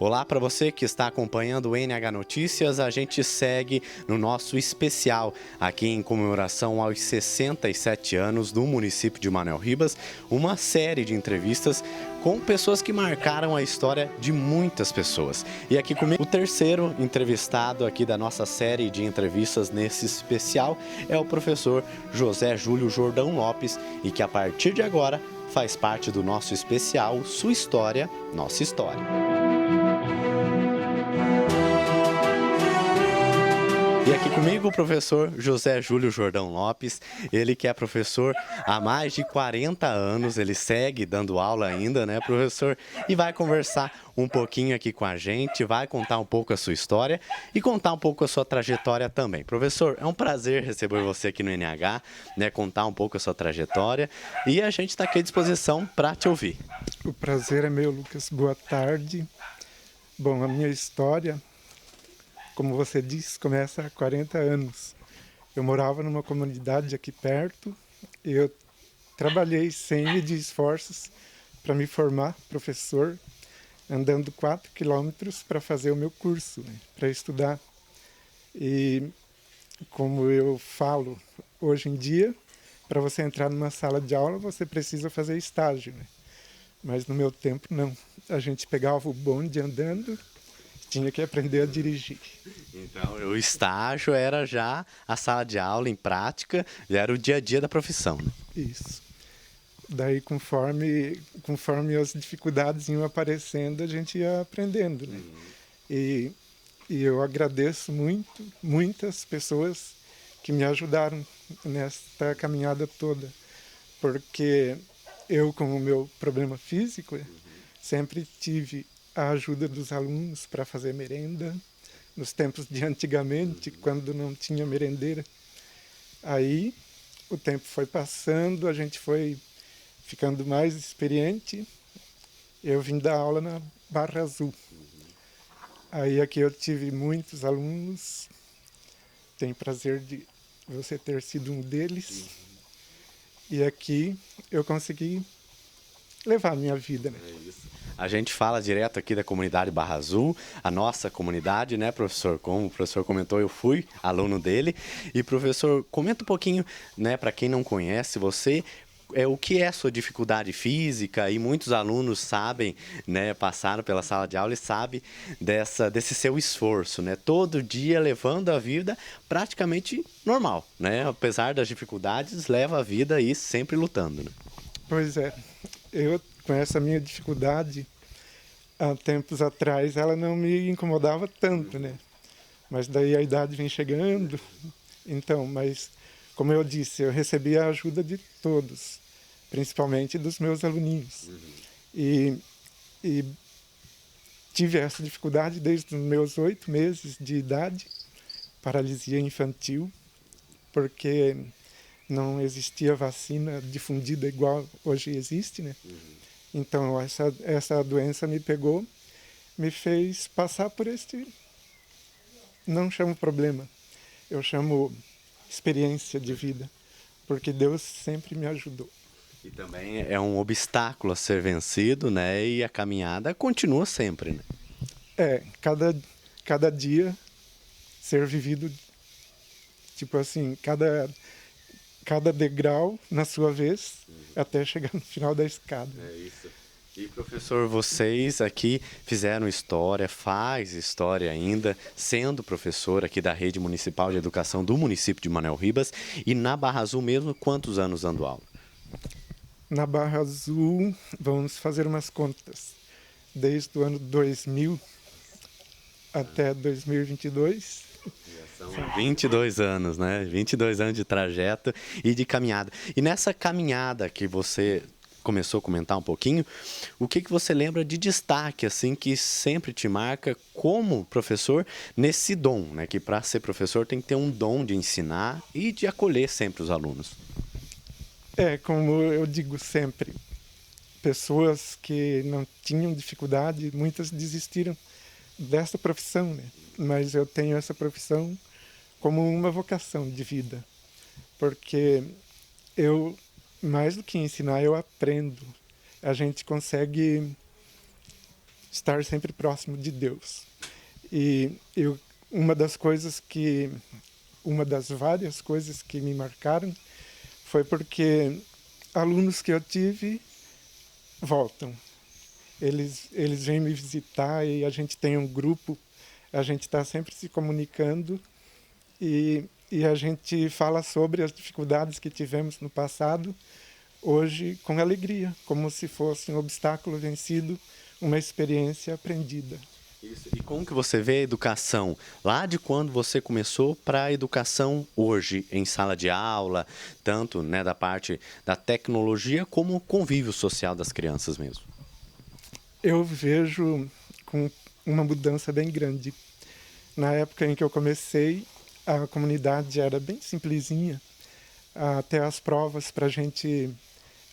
Olá para você que está acompanhando o NH Notícias, a gente segue no nosso especial aqui em comemoração aos 67 anos do município de Manoel Ribas, uma série de entrevistas com pessoas que marcaram a história de muitas pessoas. E aqui comigo o terceiro entrevistado aqui da nossa série de entrevistas nesse especial é o professor José Júlio Jordão Lopes e que a partir de agora faz parte do nosso especial Sua História, Nossa História. E aqui comigo o professor José Júlio Jordão Lopes, ele que é professor há mais de 40 anos, ele segue dando aula ainda, né, professor? E vai conversar um pouquinho aqui com a gente, vai contar um pouco a sua história e contar um pouco a sua trajetória também. Professor, é um prazer receber você aqui no NH, né, contar um pouco a sua trajetória e a gente está aqui à disposição para te ouvir. O prazer é meu, Lucas. Boa tarde. Bom, a minha história, como você disse, começa há 40 anos. Eu morava numa comunidade aqui perto e eu trabalhei sem medir esforços para me formar professor, andando 4 quilômetros para fazer o meu curso, né, para estudar. E como eu falo hoje em dia, para você entrar numa sala de aula, você precisa fazer estágio, né? Mas no meu tempo, não. A gente pegava o bonde andando, tinha que aprender a dirigir. Então, o estágio era já a sala de aula em prática, já era o dia a dia da profissão, né? Isso. Daí, conforme as dificuldades iam aparecendo, a gente ia aprendendo, né? E eu agradeço muitas pessoas que me ajudaram nesta caminhada toda, porque eu, com o meu problema físico, sempre tive a ajuda dos alunos para fazer merenda, nos tempos de antigamente, quando não tinha merendeira. Aí o tempo foi passando, a gente foi ficando mais experiente. Eu vim dar aula na Barra Azul. Aí aqui eu tive muitos alunos. Tenho prazer de você ter sido um deles. E aqui eu consegui levar a minha vida, né? A gente fala direto aqui da comunidade Barra Azul, a nossa comunidade, né, professor? Como o professor comentou, eu fui aluno dele. E, professor, comenta um pouquinho, né, para quem não conhece você, o que é a sua dificuldade física, e muitos alunos sabem, né, passaram pela sala de aula e sabem desse seu esforço, né, todo dia levando a vida praticamente normal, né, apesar das dificuldades, leva a vida aí sempre lutando, né? Pois é, eu com essa minha dificuldade, há tempos atrás, ela não me incomodava tanto, né? Mas daí a idade vem chegando, então, mas como eu disse, eu recebi a ajuda de todos, principalmente dos meus aluninhos. E tive essa dificuldade desde os meus 8 meses de idade, paralisia infantil, porque não existia vacina difundida igual hoje existe, né? Então essa doença me pegou, me fez passar por este, não chamo problema, eu chamo experiência de vida, porque Deus sempre me ajudou. E também é um obstáculo a ser vencido, né? E a caminhada continua sempre, né? Cada dia ser vivido, tipo assim, cada degrau na sua vez, até chegar no final da escada. É isso. E, professor, vocês aqui fizeram história, faz história ainda, sendo professor aqui da Rede Municipal de Educação do município de Manoel Ribas. E na Barra Azul mesmo, quantos anos dando aula? Na Barra Azul, vamos fazer umas contas. Desde o ano 2000 até 2022. São 22 anos, né? 22 anos de trajeto e de caminhada. E nessa caminhada que você começou a comentar um pouquinho, o que você lembra de destaque, assim, que sempre te marca como professor nesse dom, né? Que para ser professor tem que ter um dom de ensinar e de acolher sempre os alunos. Como eu digo sempre, pessoas que não tinham dificuldade, muitas desistiram dessa profissão, né? Mas eu tenho essa profissão como uma vocação de vida, porque eu, mais do que ensinar, eu aprendo. A gente consegue estar sempre próximo de Deus. E uma das várias coisas que me marcaram foi porque alunos que eu tive voltam. Eles vêm me visitar e a gente tem um grupo, a gente está sempre se comunicando e a gente fala sobre as dificuldades que tivemos no passado, hoje com alegria, como se fosse um obstáculo vencido, uma experiência aprendida. Isso. E como que você vê a educação lá de quando você começou para a educação hoje em sala de aula, tanto, né, da parte da tecnologia como o convívio social das crianças mesmo? Eu vejo com uma mudança bem grande. Na época em que eu comecei, a comunidade era bem simplesinha. Até as provas para a gente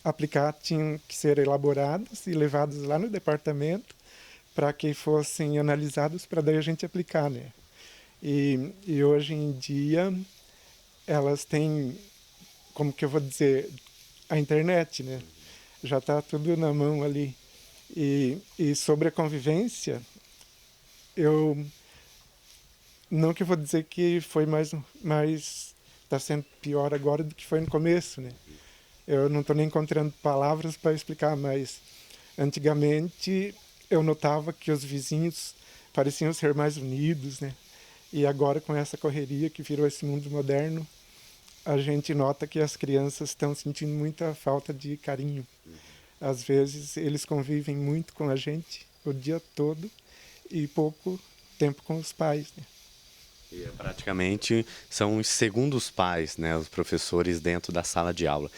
aplicar tinham que ser elaboradas e levadas lá no departamento para que fossem analisados para daí a gente aplicar, né? E hoje em dia elas têm, como que eu vou dizer, a internet, né? Já está tudo na mão ali. E sobre a convivência, eu não que eu vou dizer que foi mais está sendo pior agora do que foi no começo, né? Eu não estou nem encontrando palavras para explicar, mas antigamente eu notava que os vizinhos pareciam ser mais unidos, né? E agora com essa correria que virou esse mundo moderno, a gente nota que as crianças estão sentindo muita falta de carinho. Às vezes eles convivem muito com a gente o dia todo e pouco tempo com os pais, né? E praticamente são os segundos pais, né, os professores dentro da sala de aula.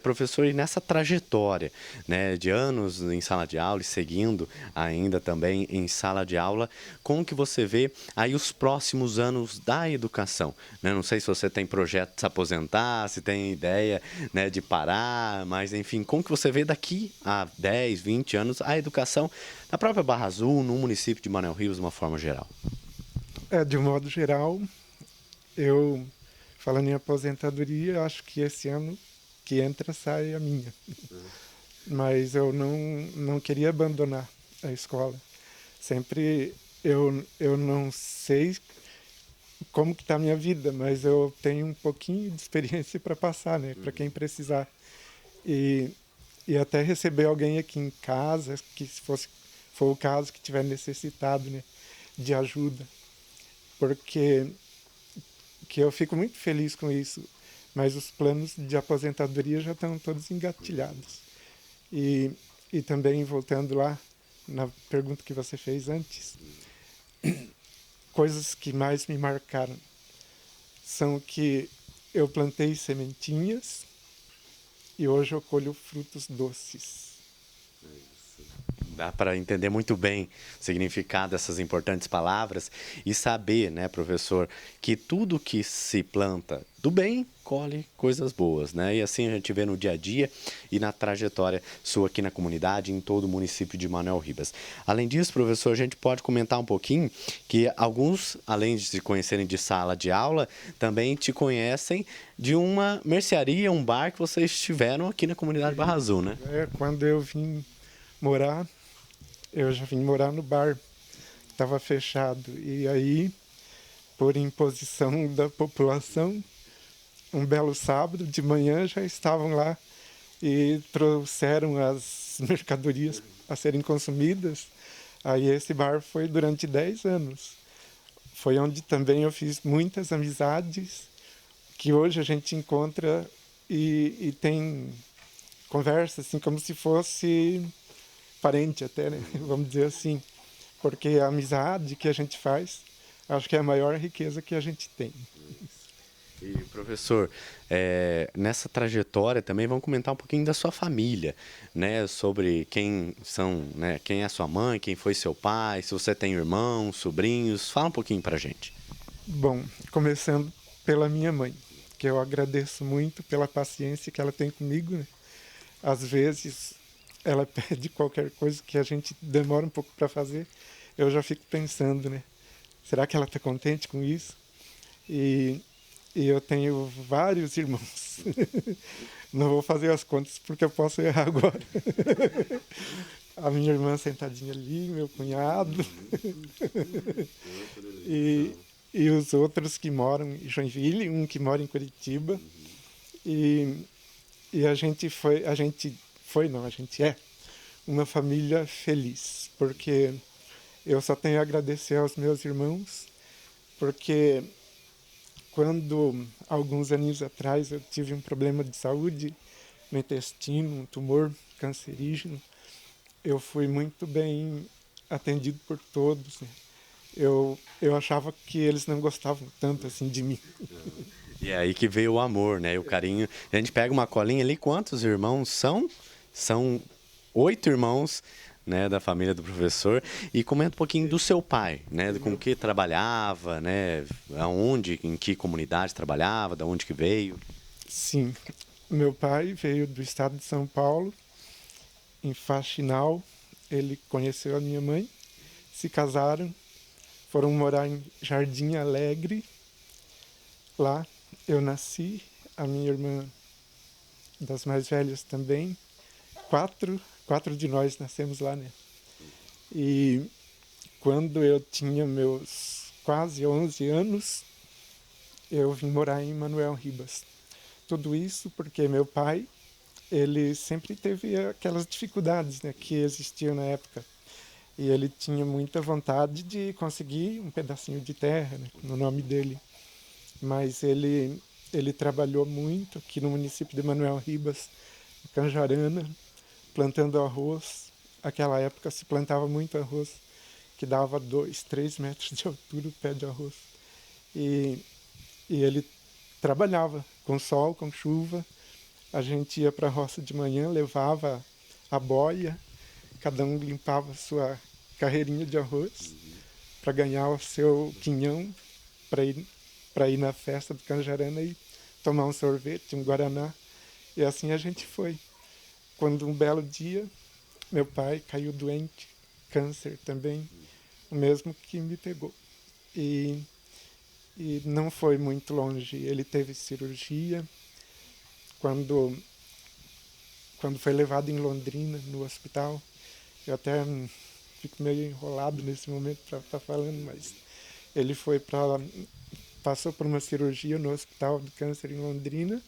Professor, e nessa trajetória, né, de anos em sala de aula e seguindo ainda também em sala de aula, como que você vê aí os próximos anos da educação? Né? Não sei se você tem projeto de se aposentar, se tem ideia, né, de parar, mas enfim, como que você vê daqui a 10, 20 anos a educação na própria Barra Azul, no município de Manoel Ribas, de uma forma geral? De um modo geral, eu, falando em aposentadoria, acho que esse ano que entra sai a minha. Mas eu não queria abandonar a escola. Sempre eu não sei como que está a minha vida, mas eu tenho um pouquinho de experiência para passar, né? Para quem precisar. E até receber alguém aqui em casa, que se for o caso que tiver necessitado, né, de ajuda. Porque que eu fico muito feliz com isso, mas os planos de aposentadoria já estão todos engatilhados. E também, voltando lá na pergunta que você fez antes, coisas que mais me marcaram são que eu plantei sementinhas e hoje eu colho frutos doces. Dá para entender muito bem o significado dessas importantes palavras e saber, né, professor, que tudo que se planta do bem colhe coisas boas, né? E assim a gente vê no dia a dia e na trajetória sua aqui na comunidade, em todo o município de Manoel Ribas. Além disso, professor, a gente pode comentar um pouquinho que alguns, além de se conhecerem de sala de aula, também te conhecem de uma mercearia, um bar que vocês tiveram aqui na comunidade Barra Azul, né? Quando eu vim morar, eu já vim morar no bar, estava fechado. E aí, por imposição da população, um belo sábado de manhã já estavam lá e trouxeram as mercadorias a serem consumidas. Aí esse bar foi durante 10 anos. Foi onde também eu fiz muitas amizades que hoje a gente encontra e tem conversa assim como se fosse parente até, né? Vamos dizer assim, porque a amizade que a gente faz, acho que é a maior riqueza que a gente tem. E, professor, nessa trajetória também vamos comentar um pouquinho da sua família, né? Sobre quem são, né? Quem é sua mãe, quem foi seu pai, se você tem irmãos, sobrinhos. Fala um pouquinho pra gente. Bom, começando pela minha mãe, que eu agradeço muito pela paciência que ela tem comigo, né? Às vezes ela pede qualquer coisa que a gente demora um pouco para fazer, eu já fico pensando, né? Será que ela está contente com isso? E eu tenho vários irmãos. Não vou fazer as contas porque eu posso errar agora. a minha irmã sentadinha ali, meu cunhado, e, e os outros que moram em Joinville, um que mora em Curitiba, e, e a gente é uma família feliz, porque eu só tenho a agradecer aos meus irmãos, porque quando, alguns anos atrás, eu tive um problema de saúde no intestino, um tumor cancerígeno, eu fui muito bem atendido por todos, né? Eu achava que eles não gostavam tanto assim de mim. E é aí que veio o amor, né? E o carinho. A gente pega uma colinha ali, quantos irmãos são? São 8 irmãos, né, da família do professor. E comenta um pouquinho do seu pai, né? Com que trabalhava, né? Aonde, em que comunidade trabalhava, da onde que veio. Sim, meu pai veio do estado de São Paulo, em Faxinal. Ele conheceu a minha mãe, se casaram, foram morar em Jardim Alegre. Lá eu nasci, a minha irmã das mais velhas também. Quatro de nós nascemos lá, né? E quando eu tinha meus quase 11 anos, eu vim morar em Manoel Ribas. Tudo isso porque meu pai, ele sempre teve aquelas dificuldades, né, que existiam na época. E ele tinha muita vontade de conseguir um pedacinho de terra, né, no nome dele. Mas ele trabalhou muito aqui no município de Manoel Ribas, em Canjarana, plantando arroz. Naquela época se plantava muito arroz, que dava 2, 3 metros de altura o pé de arroz. E, e ele trabalhava com sol, com chuva. A gente ia para a roça de manhã, levava a boia, cada um limpava a sua carreirinha de arroz para ganhar o seu quinhão para ir na festa do Canjarana e tomar um sorvete, um guaraná. E assim a gente foi. Quando um belo dia, meu pai caiu doente, câncer também, o mesmo que me pegou. E, e não foi muito longe. Ele teve cirurgia. Quando foi levado em Londrina, no hospital, eu até fico meio enrolado nesse momento para estar falando, mas ele passou por uma cirurgia no Hospital do Câncer em Londrina,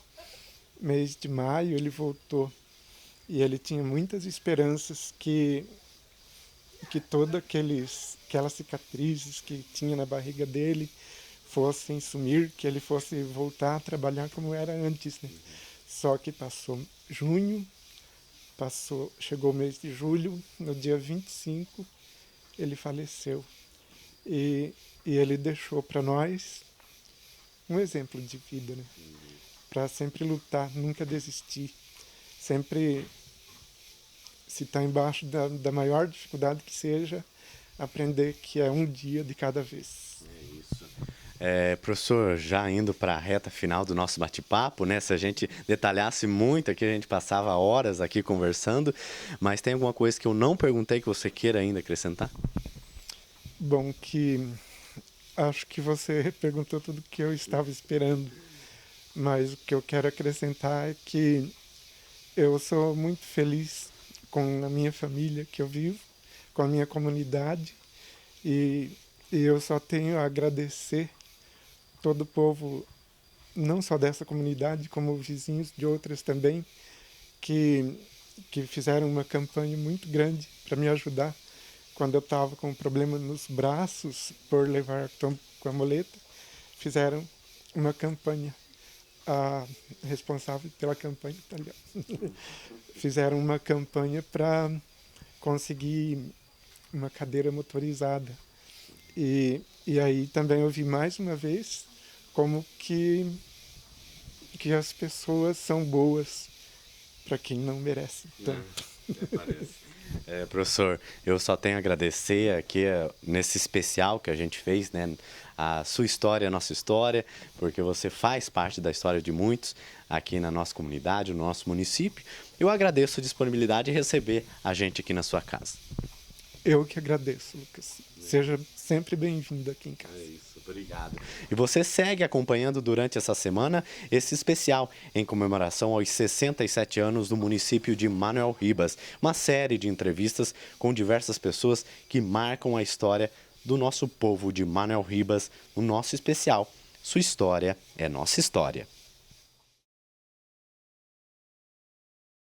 mês de maio ele voltou. E ele tinha muitas esperanças que todas aquelas cicatrizes que tinha na barriga dele fossem sumir, que ele fosse voltar a trabalhar como era antes, né? Só que passou junho, chegou o mês de julho, no dia 25 ele faleceu. E ele deixou para nós um exemplo de vida, né? Para sempre lutar, nunca desistir, sempre, se está embaixo da maior dificuldade que seja, aprender que é um dia de cada vez. É isso. Professor, já indo para a reta final do nosso bate-papo, né? Se a gente detalhasse muito aqui, a gente passava horas aqui conversando, mas tem alguma coisa que eu não perguntei que você queira ainda acrescentar? Bom, acho que você perguntou tudo o que eu estava esperando, mas o que eu quero acrescentar é que eu sou muito feliz com a minha família que eu vivo, com a minha comunidade, e eu só tenho a agradecer todo o povo, não só dessa comunidade, como vizinhos de outras também, que fizeram uma campanha muito grande para me ajudar quando eu estava com um problema nos braços por levar com a muleta. Fizeram uma campanha, a responsável pela campanha, tá ligado? Fizeram uma campanha para conseguir uma cadeira motorizada. E aí também eu vi mais uma vez como que as pessoas são boas para quem não merece tanto. Professor, eu só tenho a agradecer aqui nesse especial que a gente fez, né? A sua história, a nossa história, porque você faz parte da história de muitos aqui na nossa comunidade, no nosso município. Eu agradeço a disponibilidade de receber a gente aqui na sua casa. Eu que agradeço, Lucas. Seja sempre bem-vindo aqui em casa. É isso. Obrigado. E você segue acompanhando durante essa semana esse especial em comemoração aos 67 anos do município de Manoel Ribas. Uma série de entrevistas com diversas pessoas que marcam a história do nosso povo de Manoel Ribas, o nosso especial. Sua história é nossa história.